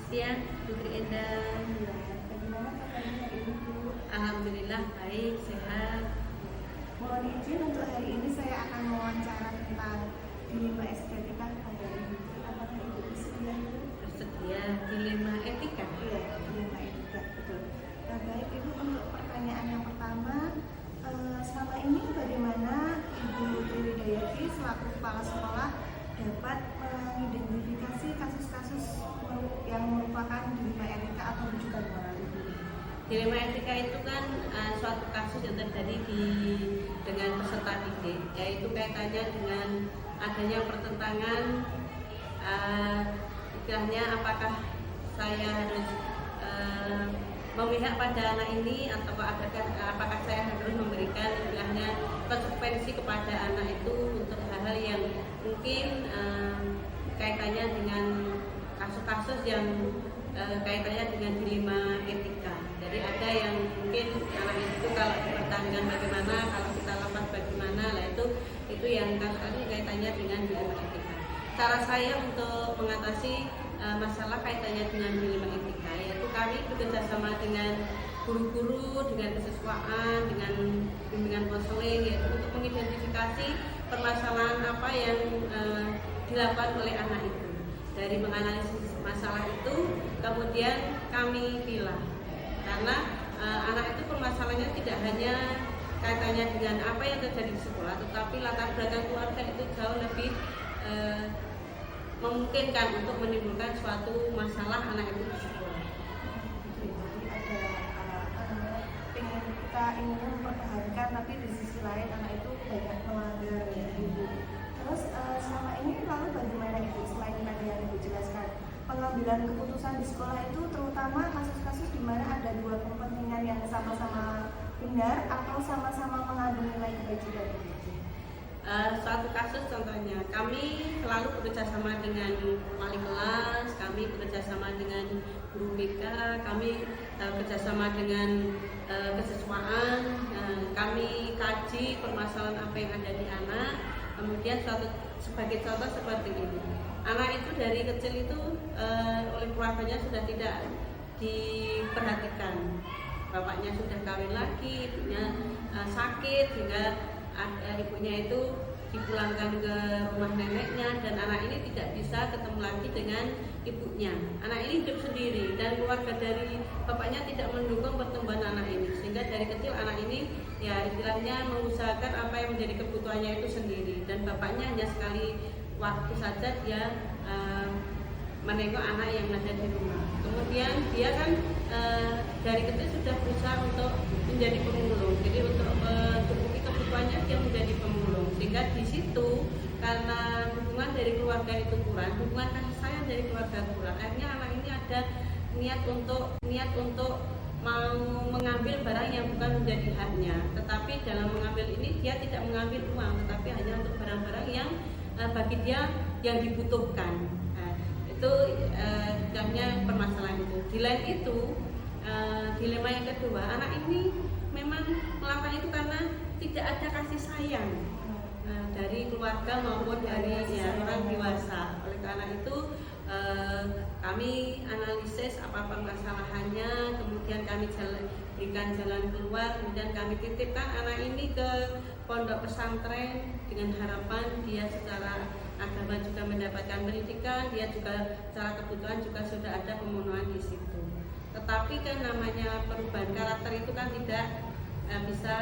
Siang, Putri Endah. Bagaimana kabarnya hari ini, Bu? Alhamdulillah baik, sehat. Mohon izin untuk hari ini saya akan mewawancara tentang dilema estetika pada Ibu. Apakah Ibu bersedia, Bu? Bersedia dilema etika. Iya, dilema etika, betul. Nah, baik Ibu, untuk pertanyaan yang pertama, selama ini bagaimana Ibu Triwidayati selaku kepala sekolah dapat mengidentifikasi kasus-kasus yang merupakan dilema etika atau rujukan moral Ibu? Dilema etika itu kan suatu kasus yang terjadi dengan peserta didik, yaitu kaitannya dengan adanya pertentangan, istilahnya apakah saya harus memihak pada anak ini atau apakah saya harus memberikan istilahnya konsekuensi kepada anak itu untuk hal-hal yang mungkin kaitannya dengan kasus-kasus yang kaitannya dengan dilema etika. Jadi ada yang mungkin anak itu kalau dipertahankan bagaimana, kalau kita lepas bagaimana, lah itu yang kasus-kasus kaitannya dengan dilema etika. Cara saya untuk mengatasi masalah kaitannya dengan dilema etika, yaitu kami bekerjasama dengan guru-guru, dengan kesiswaan, dengan bimbingan konseling, yaitu untuk mengidentifikasi permasalahan apa yang dilakukan oleh anak itu. Dari menganalisis masalah itu, kemudian kami pilah. Karena anak itu permasalahannya tidak hanya kaitannya dengan apa yang terjadi di sekolah, tetapi latar belakang keluarga itu jauh lebih memungkinkan untuk menimbulkan suatu masalah anak itu di sekolah. Jadi ada kita ingin mempertahankan, tapi di sisi lain anak itu banyak melanggar ya Ibu. Terus selama ini lalu bagaimana Ibu, selain tadi yang Ibu jelaskan, pengambilan keputusan di sekolah itu terutama kasus-kasus di mana ada dua kepentingan yang sama-sama benar atau sama-sama mengandung nilai kebajikan Ibu? Suatu kasus contohnya, kami selalu bekerjasama dengan wali kelas, kami bekerjasama dengan guru BK, kami bekerjasama dengan kesiswaan, kami kaji permasalahan apa yang ada di anak. Kemudian sebagai contoh seperti ini, anak itu dari kecil itu oleh keluarganya sudah tidak diperhatikan, bapaknya sudah kawin lagi, ibunya sakit sehingga ibunya itu dipulangkan ke rumah neneknya, dan anak ini tidak bisa ketemu lagi dengan ibunya. Anak ini hidup sendiri dan keluarga dari bapaknya tidak mendukung pertumbuhan anak ini, sehingga dari kecil anak ini ya istilahnya mengusahakan apa yang menjadi kebutuhannya itu sendiri, dan bapaknya hanya sekali waktu saja dia menengok anak yang ada di rumah. Kemudian dia kan dari kecil sudah berusaha untuk menjadi pemulung, jadi untuk mencukupi kebutuhannya dia menjadi pemulung, sehingga di situ karena dukungan dari keluarga itu kurang, dukungan kasih sayang dari keluarga kurang, akhirnya anak ini ada niat untuk mau mengambil barang yang bukan menjadi haknya. Tetapi dalam mengambil ini dia tidak mengambil uang, tetapi hanya untuk barang-barang yang bagi dia yang dibutuhkan. Itu istilahnya permasalahan itu. Di lain itu, dilema yang kedua, anak ini memang melakukan itu karena tidak ada kasih sayang dari keluarga maupun dari orang dewasa. Oleh karena itu kami analisis apa permasalahannya, kemudian kami berikan jalan keluar, kemudian kami titipkan anak ini ke pondok pesantren dengan harapan dia secara agama juga mendapatkan pendidikan, dia juga secara kebutuhan juga sudah ada pemenuhan di situ. Tetapi kan namanya perubahan karakter itu kan tidak bisa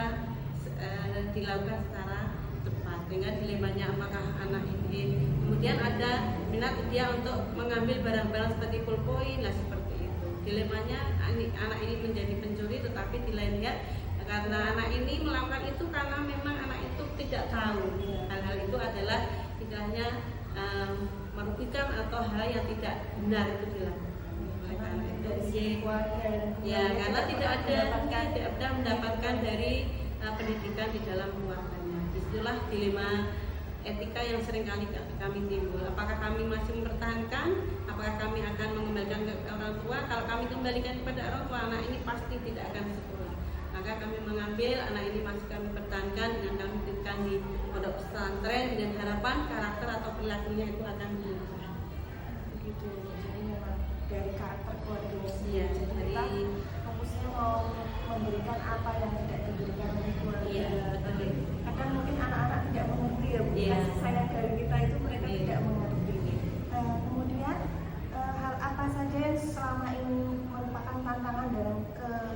dilakukan secara cepat, sehingga dilemanya apakah anak ini kemudian ada minat dia untuk mengambil barang-barang seperti pulpoin, lah seperti itu. Dilemanya anak ini menjadi pencuri, tetapi di lain pihak karena anak ini melakukan itu karena memang anak itu tidak tahu hal-hal itu adalah istilahnya merugikan atau atau hal yang tidak benar itu dilakukan. Oleh karena itu ya karena tidak ada mendapatkan dari pendidikan di dalam keluarganya. Itulah dilema etika yang sering kali kami timbul. Apakah kami masih mempertahankan? Apakah kami akan mengembalikan ke orang tua? Kalau kami kembalikan kepada orang tua, anak ini pasti tidak akan sekolah. Maka kami mengambil anak ini masih kami pertahankan dengan kami berikan di pondok pesantren dengan harapan karakter atau perilakunya itu akan berubah. Begitu. Jadi memang dari karakter keluarganya sendiri. Iya, Jadi kita fokusnya mau memberikan apa yang tidak diberikan oleh keluarga. Iya, betul. Kadang mungkin anak-anak tidak mengerti ya, Bu. Iya. Kasih sayang dari kita itu mereka Iya. tidak mengerti. Kemudian hal apa saja yang selama ini merupakan tantangan dalam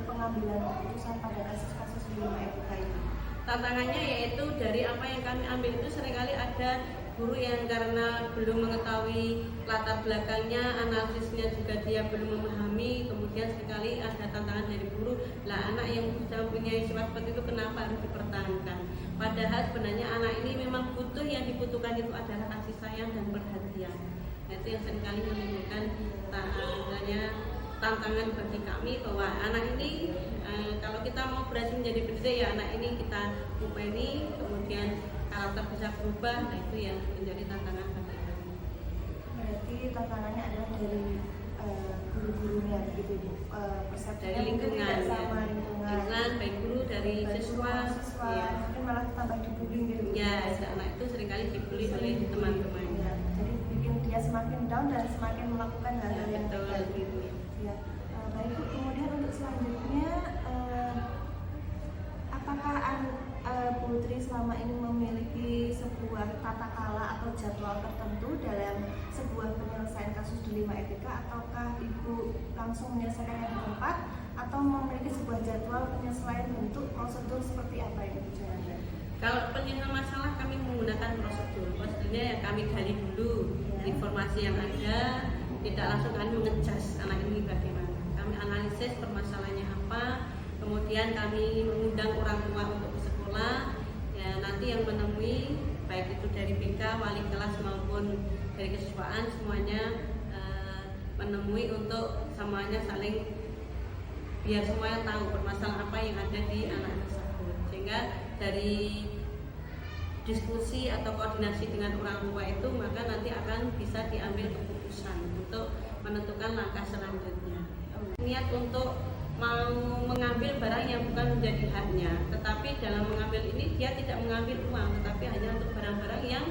pengambilan keputusan pada kasus-kasus dilema etika ini? Tantangannya yaitu dari apa yang kami ambil itu seringkali ada guru yang karena belum mengetahui latar belakangnya, analisisnya juga dia belum memahami, kemudian seringkali ada tantangan dari guru, lah anak yang sudah mempunyai sifat seperti itu kenapa harus dipertahankan? Padahal sebenarnya anak ini memang butuh, yang dibutuhkan itu adalah kasih sayang dan perhatian. Nah, itu yang seringkali menimbulkan tantangan bagi kami bahwa anak ini kalau kita mau berhasil menjadi pendidik ya anak ini kita upeni, kemudian karakter bisa berubah, nah itu yang menjadi tantangan bagi kami. Berarti tantangannya adalah dari guru-gurunya begitu Bu. Persepsinya Dari lingkungan, mungkin tidak sama lingkungan, baik guru, dari siswa, ya. mungkin malah tambah dibully gitu. Ya, anak itu seringkali dibully oleh teman-temannya. Ya, jadi bikin dia semakin down dan semakin melakukan Ya, hal-hal yang betul tidak. gitu. Ya, baik Bu. Kemudian untuk selanjutnya, apakah Putri selama ini memiliki sebuah tata kala atau jadwal tertentu dalam sebuah penyelesaian kasus dilema etika, ataukah Ibu langsung menyelesaikannya di tempat atau memiliki sebuah jadwal penyelesaian bentuk prosedur seperti apa yang Ibu jalankan? Kalau penyelesaian masalah kami menggunakan prosedurnya yang kami gali dulu informasi yang ada, tidak langsung kami mengecas anak ini bagaimana. Kami analisis permasalahannya apa, kemudian kami mengundang orang tua untuk ke sekolah, ya nanti yang menemui baik itu dari BK, wali kelas maupun dari kesiswaan semuanya menemui untuk semuanya saling biar semuanya tahu permasalahan apa yang ada di anak tersebut, sehingga dari diskusi atau koordinasi dengan orang tua itu maka nanti akan bisa diambil keputusan untuk menentukan langkah selanjutnya. Niat untuk mau mengambil barang yang bukan menjadi haknya, tetapi dalam mengambil ini dia tidak mengambil uang, tetapi hanya untuk barang-barang yang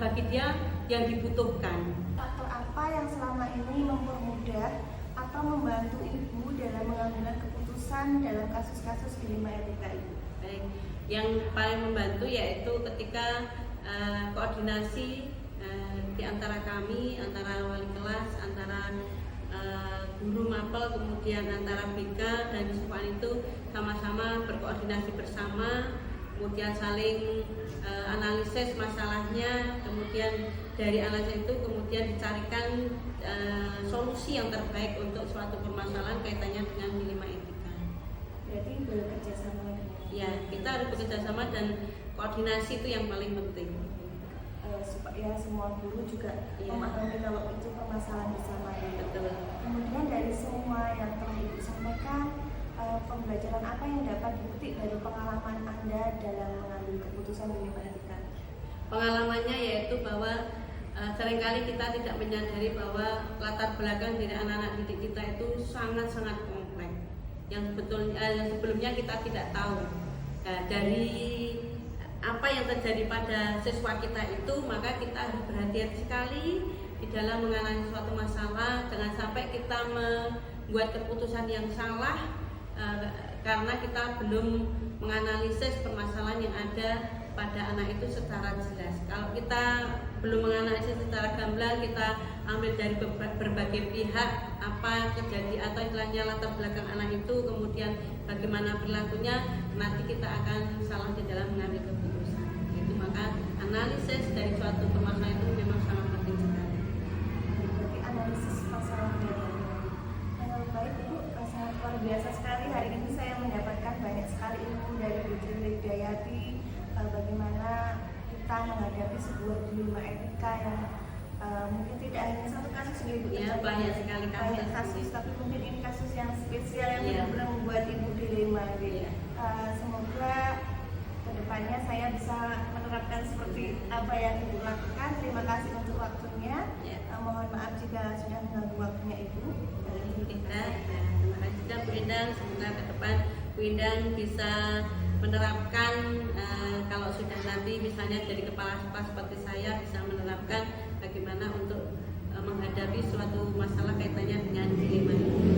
bagi dia yang dibutuhkan. Faktor apa yang selama ini mempermudah atau membantu Ibu dalam mengambil keputusan dalam kasus-kasus dilema etika ini? Baik, yang paling membantu yaitu ketika koordinasi di antara kami, antara wali kelas, antara guru mapel, kemudian antara BK dan siswaan itu sama-sama berkoordinasi bersama, kemudian saling analisis masalahnya, kemudian dari analisis itu kemudian dicarikan solusi yang terbaik untuk suatu permasalahan kaitannya dengan dilema etika. Berarti bekerja sama dengan Ya, kita harus bekerja sama dan koordinasi itu yang paling penting. Supaya semua guru juga memahami kalau itu permasalahan bersama ya. Betul. Kemudian dari semua yang telah Ibu sampaikan, pembelajaran apa yang dapat dipetik dari pengalaman Anda dalam mengambil keputusan dilema etika? Pengalamannya yaitu bahwa seringkali kita tidak menyadari bahwa latar belakang dari anak-anak didik kita itu sangat-sangat kompleks yang sebelumnya kita tidak tahu. Dari apa yang terjadi pada siswa kita itu, maka kita harus berhati-hati sekali di dalam menganalisis suatu masalah, jangan sampai kita membuat keputusan yang salah karena kita belum menganalisis permasalahan yang ada pada anak itu secara jelas. Kalau kita belum menganalisis secara gamblang, kita ambil dari berbagai pihak apa terjadi atau istilahnya latar belakang anak itu, kemudian bagaimana perilakunya, nanti kita akan salah di dalam mengambil keputusan. Itu maka analisis dari suatu permasalahan itu memang sangat penting sekali. Berarti analisis masalahnya. Baik Bu, sangat luar biasa sekali. Hari ini saya mendapatkan banyak sekali ilmu dari Bu Tri Lidayati, bagaimana kita menghadapi sebuah dilema etika yang mungkin tidak hanya satu kasus ya Bu, Ya, banyak sekali banyak kasus, tapi mungkin ini kasus yang spesial yang Iya. benar-benar membuat Ibu dilema gitu. Iya. Semoga kedepannya saya bisa menerapkan seperti apa yang Ibu lakukan. Terima kasih untuk waktunya. Ya. Mohon maaf jika sudah mengganggu waktunya Ibu. Kita terima kasih juga Bu Endang, semoga ke depan Bu Endang bisa menerapkan kalau sudah nanti misalnya jadi kepala sekolah seperti saya bisa menerapkan bagaimana untuk menghadapi suatu masalah kaitannya dengan dilema ini.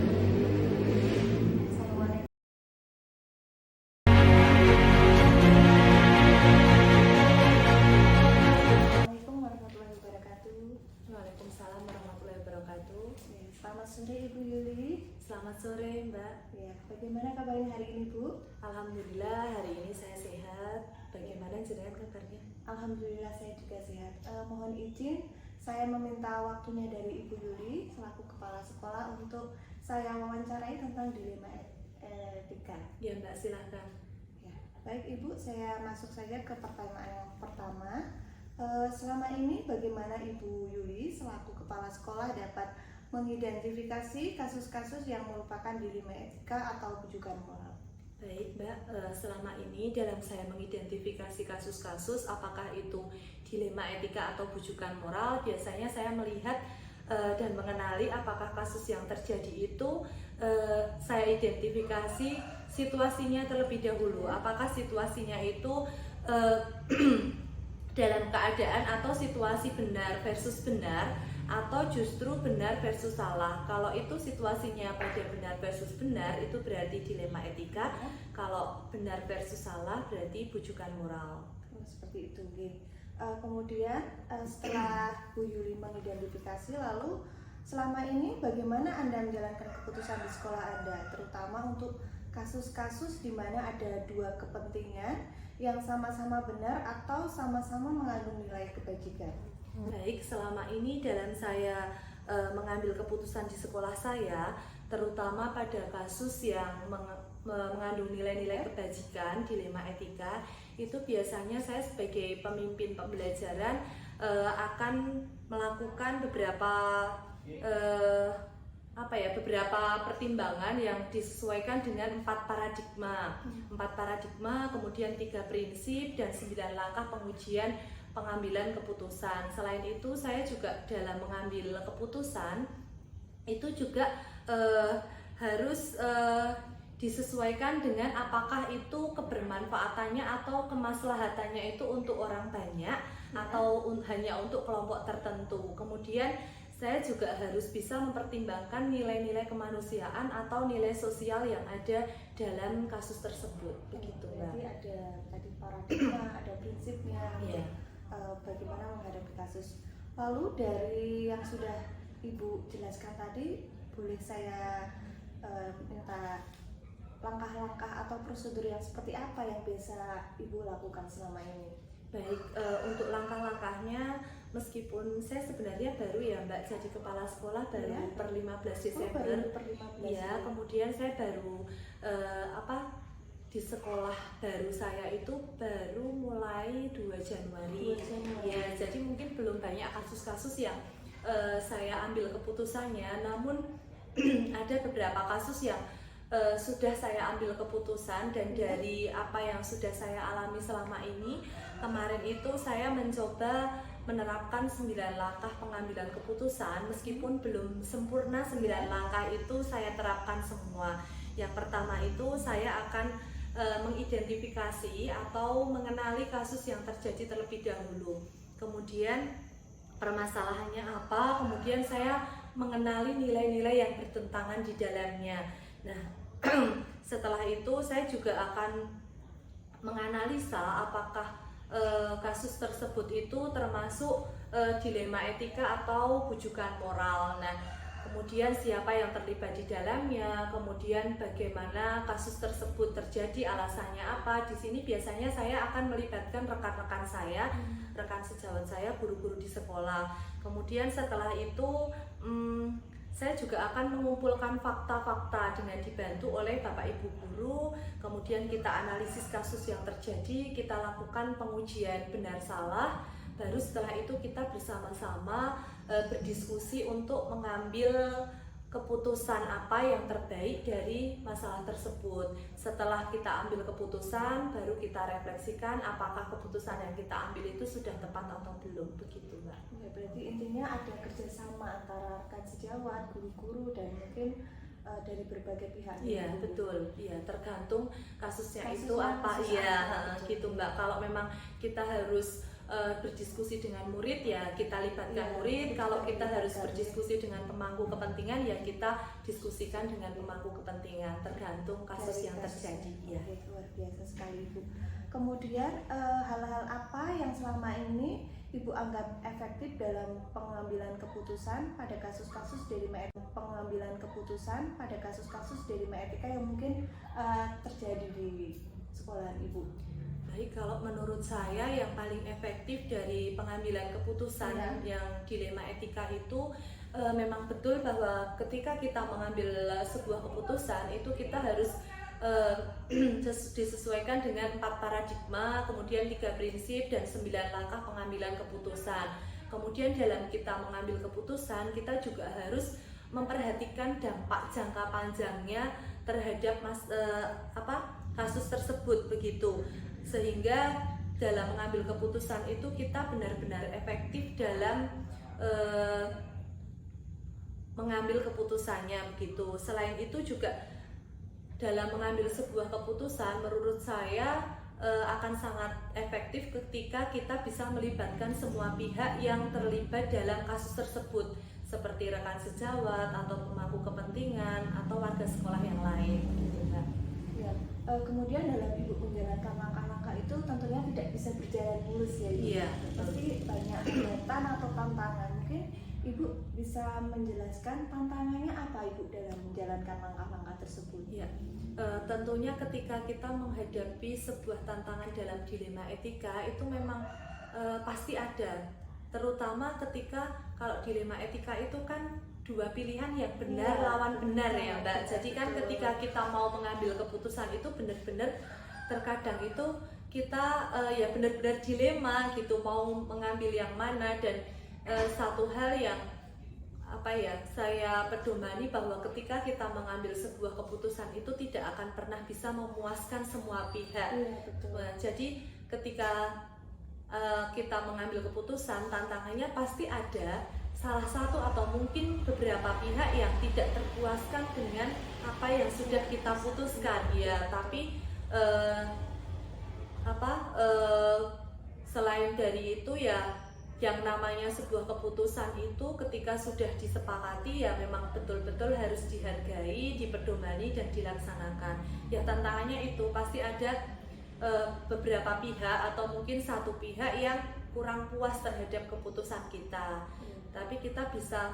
Assalamualaikum. Assalamualaikum warahmatullahi wabarakatuh. Waalaikumsalam warahmatullahi wabarakatuh. Ya, selamat sore Ibu Yuli. Selamat sore Mbak. Ya, bagaimana kabarnya hari ini Bu? Alhamdulillah hari ini saya sehat. Bagaimana jenengan kabarnya? Alhamdulillah saya juga sehat. Mohon izin saya meminta waktunya dari Ibu Yuli selaku kepala sekolah untuk saya wawancarai tentang dilema etika. Ya Mbak, silahkan. Ya, baik Ibu, saya masuk saja ke pertanyaan yang pertama. Selama ini bagaimana Ibu Yuli selaku kepala sekolah dapat mengidentifikasi kasus-kasus yang merupakan dilema etika atau bujukan moral? Baik Mbak, selama ini dalam saya mengidentifikasi kasus-kasus apakah itu dilema etika atau bujukan moral, biasanya saya melihat dan mengenali apakah kasus yang terjadi itu saya identifikasi situasinya terlebih dahulu. Apakah situasinya itu dalam keadaan atau situasi benar versus benar, atau justru benar versus salah. Kalau itu situasinya pada benar versus benar, itu berarti dilema etika. Kalau benar versus salah berarti bujukan moral. Seperti itu, G. Kemudian setelah Bu Yuli mengidentifikasi, lalu selama ini bagaimana Anda menjalankan keputusan di sekolah Anda, terutama untuk kasus-kasus di mana ada dua kepentingan yang sama-sama benar atau sama-sama mengandung nilai kebajikan? Baik, selama ini dalam saya mengambil keputusan di sekolah saya, terutama pada kasus yang mengandung nilai-nilai kebajikan, dilema etika, itu biasanya saya sebagai pemimpin pembelajaran akan melakukan beberapa pertimbangan yang disesuaikan dengan 4 paradigma, kemudian 3 prinsip dan 9 langkah pengujian pengambilan keputusan. Selain itu saya juga dalam mengambil keputusan itu juga harus disesuaikan dengan apakah itu kebermanfaatannya atau kemaslahatannya itu untuk orang banyak atau hanya untuk kelompok tertentu. Kemudian saya juga harus bisa mempertimbangkan nilai-nilai kemanusiaan atau nilai sosial yang ada dalam kasus tersebut. Begitu Mbak. Jadi ada tadi paradigma, ada prinsipnya. Iya. Bagaimana menghadapi kasus. Lalu dari yang sudah Ibu jelaskan tadi, boleh saya minta langkah-langkah atau prosedur yang seperti apa yang biasa Ibu lakukan selama ini? Baik, untuk langkah-langkahnya, meskipun saya sebenarnya baru ya Mbak jadi kepala sekolah baru Ya. per 15 Desember. Baru per 15 Ya, kemudian saya baru di sekolah baru saya itu baru mulai 2 Januari. 2 Januari. Ya, jadi mungkin belum banyak kasus-kasus yang saya ambil keputusannya, namun ada beberapa kasus yang sudah saya ambil keputusan dan dari apa yang sudah saya alami selama ini, kemarin itu saya mencoba menerapkan 9 langkah pengambilan keputusan. Meskipun belum sempurna 9 langkah itu saya terapkan semua. Yang pertama itu saya akan mengidentifikasi atau mengenali kasus yang terjadi terlebih dahulu. Kemudian permasalahannya apa, kemudian saya mengenali nilai-nilai yang bertentangan di dalamnya. Nah, setelah itu saya juga akan menganalisa apakah kasus tersebut itu termasuk dilema etika atau bujukan moral. Nah, kemudian siapa yang terlibat di dalamnya, kemudian bagaimana kasus tersebut terjadi, alasannya apa. Di sini biasanya saya akan melibatkan rekan-rekan saya, rekan sejawat saya, guru-guru di sekolah. Kemudian setelah itu saya juga akan mengumpulkan fakta-fakta dengan dibantu oleh Bapak Ibu guru. Kemudian kita analisis kasus yang terjadi, kita lakukan pengujian benar salah. Baru setelah itu kita bersama-sama berdiskusi untuk mengambil keputusan apa yang terbaik dari masalah tersebut. Setelah kita ambil keputusan, baru kita refleksikan apakah keputusan yang kita ambil itu sudah tepat atau belum, begitu Mbak. Ya, berarti intinya ada kerjasama antara rekan sejawat, guru-guru, dan mungkin dari berbagai pihak. Iya betul, iya tergantung kasusnya itu Kasusnya, apa, kasus iya apa, gitu Mbak. Kalau memang kita harus berdiskusi dengan murid ya kita libatkan Iya, murid. Kalau kita harus libatkan, berdiskusi dengan pemangku kepentingan ya kita diskusikan dengan pemangku kepentingan, tergantung kasus dari yang kasusnya. terjadi ya. Oke, luar biasa sekali Ibu. Kemudian hal-hal apa yang selama ini Ibu anggap efektif dalam pengambilan keputusan pada kasus-kasus dilema etika yang mungkin terjadi di sekolah Ibu? Baik, kalau menurut saya yang paling efektif dari pengambilan keputusan yang dilema etika itu memang betul bahwa ketika kita mengambil sebuah keputusan itu kita harus disesuaikan dengan 4 paradigma, kemudian 3 prinsip dan 9 langkah pengambilan keputusan. Kemudian dalam kita mengambil keputusan kita juga harus memperhatikan dampak jangka panjangnya terhadap kasus tersebut begitu. Sehingga dalam mengambil keputusan itu kita benar-benar efektif dalam mengambil keputusannya begitu. Selain itu juga dalam mengambil sebuah keputusan menurut saya akan sangat efektif ketika kita bisa melibatkan semua pihak yang terlibat dalam kasus tersebut seperti rekan sejawat atau pemangku kepentingan atau warga sekolah yang lain gitu Mbak. Ya, kemudian dalam Ibu menjalankan langkah-langkah itu tentunya tidak bisa berjalan mulus ya Ibu. Iya, Pasti banyak hambatan atau tantangan. Mungkin Ibu bisa menjelaskan tantangannya apa Ibu dalam menjalankan langkah-langkah tersebut? Ya, tentunya ketika kita menghadapi sebuah tantangan dalam dilema etika itu memang pasti ada. Terutama ketika kalau dilema etika itu kan 2 pilihan yang benar lawan benar ya Mbak. Jadi kan ketika kita mau mengambil keputusan itu benar-benar terkadang itu kita ya benar-benar dilema gitu mau mengambil yang mana. Dan satu hal yang saya pedomani bahwa ketika kita mengambil sebuah keputusan itu tidak akan pernah bisa memuaskan semua pihak. Nah, jadi ketika kita mengambil keputusan, tantangannya pasti ada salah satu atau mungkin beberapa pihak yang tidak terpuaskan dengan apa yang sudah kita putuskan ya. Tapi selain dari itu ya yang namanya sebuah keputusan itu ketika sudah disepakati ya memang betul-betul harus dihargai, dipedomani dan dilaksanakan. Ya tantangannya itu pasti ada beberapa pihak atau mungkin satu pihak yang kurang puas terhadap keputusan kita. Tapi kita bisa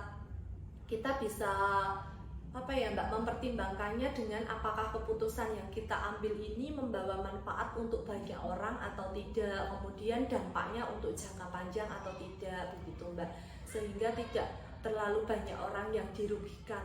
Mbak mempertimbangkannya dengan apakah keputusan yang kita ambil ini membawa manfaat untuk banyak orang atau tidak, kemudian dampaknya untuk jangka panjang atau tidak begitu Mbak, sehingga tidak terlalu banyak orang yang dirugikan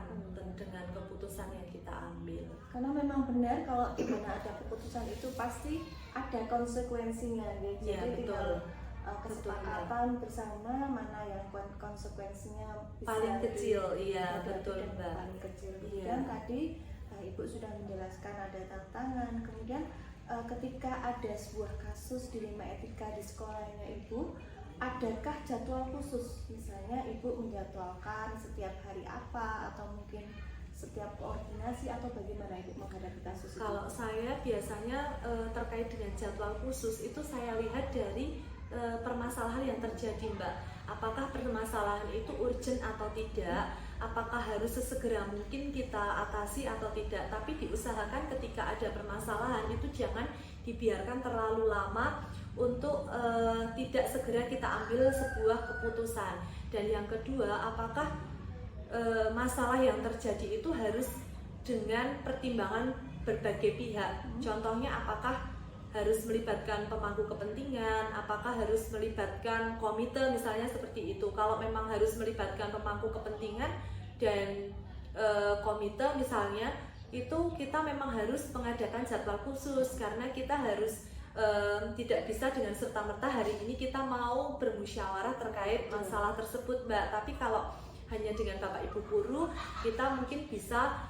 dengan keputusan yang kita ambil. Karena memang benar kalau di mana ada keputusan itu pasti ada konsekuensinya ya. Jadi betul. Kesepakatan bersama mana yang konsekuensinya bisa paling kecil, iya betul Mbak. Paling kecil. Iya. Dan tadi Ibu sudah menjelaskan ada tantangan. Kemudian ketika ada sebuah kasus dilema etika di sekolahnya Ibu, adakah jadwal khusus? Misalnya Ibu menjadwalkan setiap hari apa atau mungkin setiap koordinasi atau bagaimana Ibu menghadapi kasus itu? Kalau saya biasanya terkait dengan jadwal khusus itu saya lihat dari permasalahan yang terjadi Mbak. Apakah permasalahan itu urgent atau tidak, apakah harus sesegera mungkin kita atasi atau tidak. Tapi diusahakan ketika ada permasalahan itu jangan dibiarkan terlalu lama untuk tidak segera kita ambil sebuah keputusan. Dan yang kedua, apakah masalah yang terjadi itu harus dengan pertimbangan berbagai pihak. Contohnya apakah harus melibatkan pemangku kepentingan, apakah harus melibatkan komite misalnya seperti itu. Kalau memang harus melibatkan pemangku kepentingan dan komite misalnya, itu kita memang harus mengadakan jadwal khusus karena kita harus tidak bisa dengan serta-merta hari ini kita mau bermusyawarah terkait masalah tersebut, Mbak. Tapi kalau hanya dengan Bapak Ibu guru, kita mungkin bisa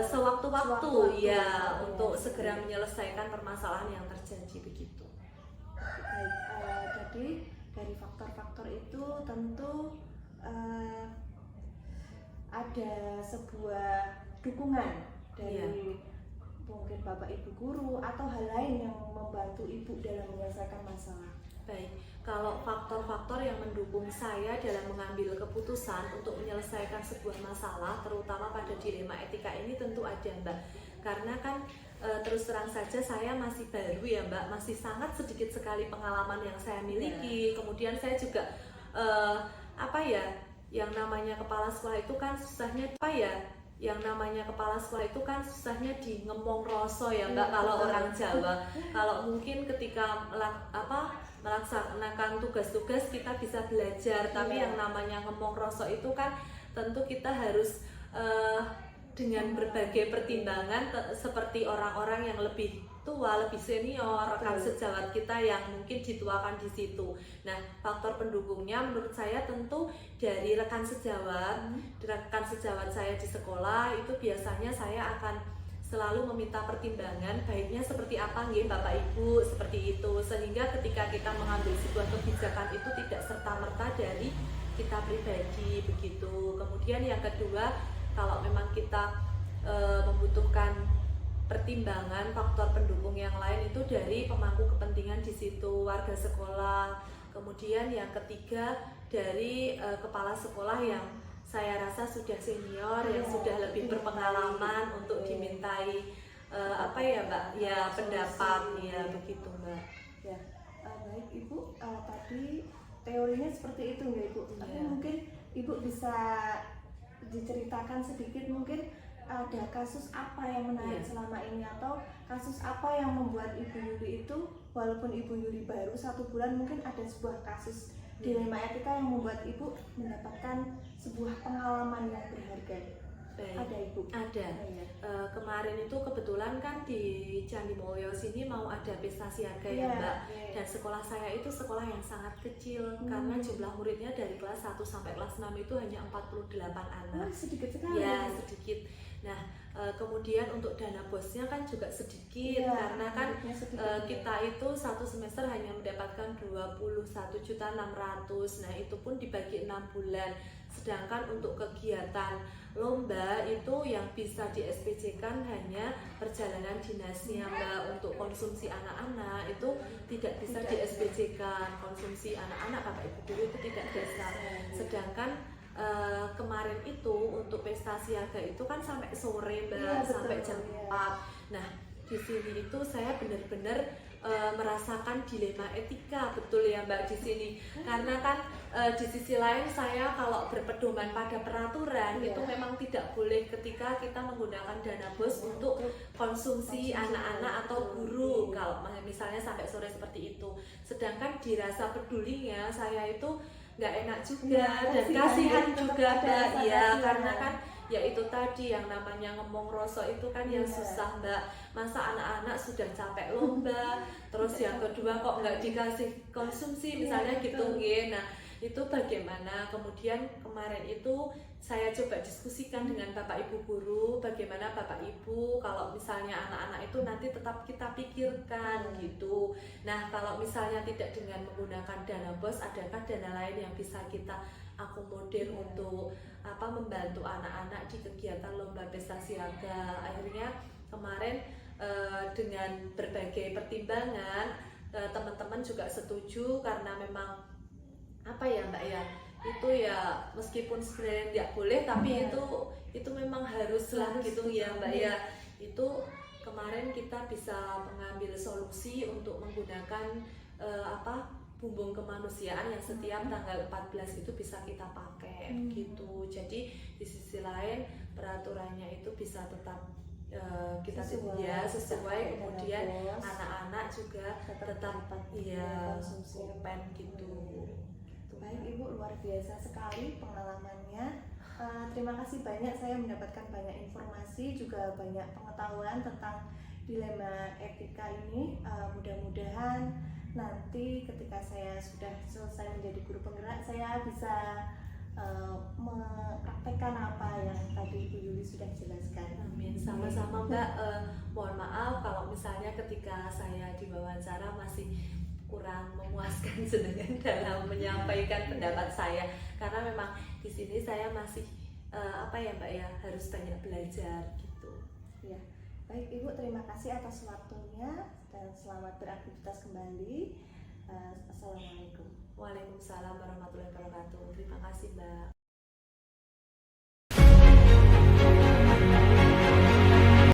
sewaktu-waktu ya untuk segera menyelesaikan permasalahan yang terjadi begitu. Baik, jadi dari faktor-faktor itu tentu ada sebuah dukungan dari mungkin Bapak Ibu guru atau hal lain yang membantu Ibu dalam menyelesaikan masalah. Baik, kalau faktor-faktor yang mendukung saya dalam mengambil keputusan untuk menyelesaikan sebuah masalah, terutama pada dilema etika ini tentu ada, Mbak. Karena kan terus terang saja saya masih baru ya, Mbak, masih sangat sedikit sekali pengalaman yang saya miliki. Kemudian saya juga yang namanya kepala sekolah itu kan susahnya di ngemong roso ya, Mbak, kalau orang Jawa. Kalau mungkin ketika melaksanakan tugas-tugas kita bisa belajar, tapi yang namanya ngemong roso itu kan tentu kita harus dengan berbagai pertimbangan seperti orang-orang yang lebih tua, lebih senior, rekan sejawat kita yang mungkin dituakan di situ. Nah, faktor pendukungnya menurut saya tentu dari rekan sejawat saya di sekolah itu biasanya saya akan selalu meminta pertimbangan baiknya seperti apa nggih Bapak Ibu, seperti itu, sehingga ketika kita mengambil sebuah kebijakan itu tidak serta-merta dari kita pribadi begitu. Kemudian yang kedua, kalau memang kita membutuhkan pertimbangan faktor pendukung yang lain itu dari pemangku kepentingan di situ, warga sekolah. Kemudian yang ketiga dari kepala sekolah yang saya rasa sudah senior, yang sudah lebih berpengalaman untuk dimintai Mbak, ya pendapat ya begitu, Mbak. Ya, baik Ibu, tadi teorinya seperti itu ya Ibu. Tapi mungkin Ibu bisa diceritakan sedikit mungkin ada kasus apa yang menarik selama ini, atau kasus apa yang membuat Ibu Yuli itu, walaupun Ibu Yuli baru 1 bulan, mungkin ada sebuah kasus dilema etika yang membuat Ibu mendapatkan sebuah pengalaman yang berharga. Baik. Ada Ibu? Ada. Kemarin itu kebetulan kan di Candi Mulyo sini mau ada pesta siaga ya, Mbak. Dan sekolah saya itu sekolah yang sangat kecil karena jumlah muridnya dari kelas 1 sampai kelas 6 itu hanya 48 anak. Sedikit sekali. Ya, sedikit. Nah, kemudian untuk dana bosnya kan juga sedikit karena kan kita itu satu semester hanya mendapatkan 21.600.000. Nah, itu pun dibagi 6 bulan. Sedangkan untuk kegiatan lomba itu yang bisa di SPJ-kan hanya perjalanan dinasnya, Mbak. Untuk konsumsi anak-anak itu tidak bisa di SPJ-kan. Konsumsi anak-anak Bapak Ibu guru itu tidak bisa. Sedangkan kemarin itu untuk pesta siaga itu kan sampai sore, Mbak, sampai jam 4. Nah, di sini itu saya benar-benar merasakan dilema etika, betul ya, Mbak, di sini. Karena kan di sisi lain saya kalau berpedoman pada peraturan itu memang tidak boleh ketika kita menggunakan dana bos untuk konsumsi anak-anak atau guru kalau misalnya sampai sore seperti itu. Sedangkan dirasa pedulinya saya itu nggak enak juga dan kasihan juga, Mbak, ya, karena kan ya itu tadi yang namanya ngomong rosok itu kan yang susah, Mbak. Masa anak-anak sudah capek lomba, terus yang kedua kok nggak dikasih konsumsi misalnya gitu, nah itu bagaimana. Kemudian kemarin itu saya coba diskusikan dengan Bapak Ibu guru, bagaimana Bapak Ibu kalau misalnya anak-anak itu nanti tetap kita pikirkan gitu. Nah, kalau misalnya tidak dengan menggunakan dana bos, adakah dana lain yang bisa kita akomodir untuk membantu anak-anak di kegiatan lomba pesta siaga. Akhirnya kemarin dengan berbagai pertimbangan teman-teman juga setuju karena memang Mbak ya, itu ya meskipun sebenarnya tidak boleh tapi itu memang haruslah gitu ya, Mbak ya. Itu kemarin kita bisa mengambil solusi untuk menggunakan bumbung kemanusiaan yang setiap tanggal 14 itu bisa kita pakai gitu. Jadi di sisi lain peraturannya itu bisa tetap kita sesuai, kemudian anak-anak juga tetap open gitu. Baik Ibu, luar biasa sekali pengalamannya. Terima kasih banyak, saya mendapatkan banyak informasi, juga banyak pengetahuan tentang dilema etika ini. Mudah-mudahan nanti ketika saya sudah selesai menjadi guru penggerak, saya bisa mempraktekkan apa yang tadi Bu Yuli sudah jelaskan. Amin. Sama-sama Mbak. Mohon maaf kalau misalnya ketika saya diwawancara masih kurang memuaskan jenengan dalam menyampaikan pendapat saya, karena memang di sini saya masih apa ya Mbak ya, harus banyak belajar gitu. Ya, baik Ibu, terima kasih atas waktunya dan selamat beraktivitas kembali. Assalamualaikum. Waalaikumsalam warahmatullahi wabarakatuh. Terima kasih Mbak.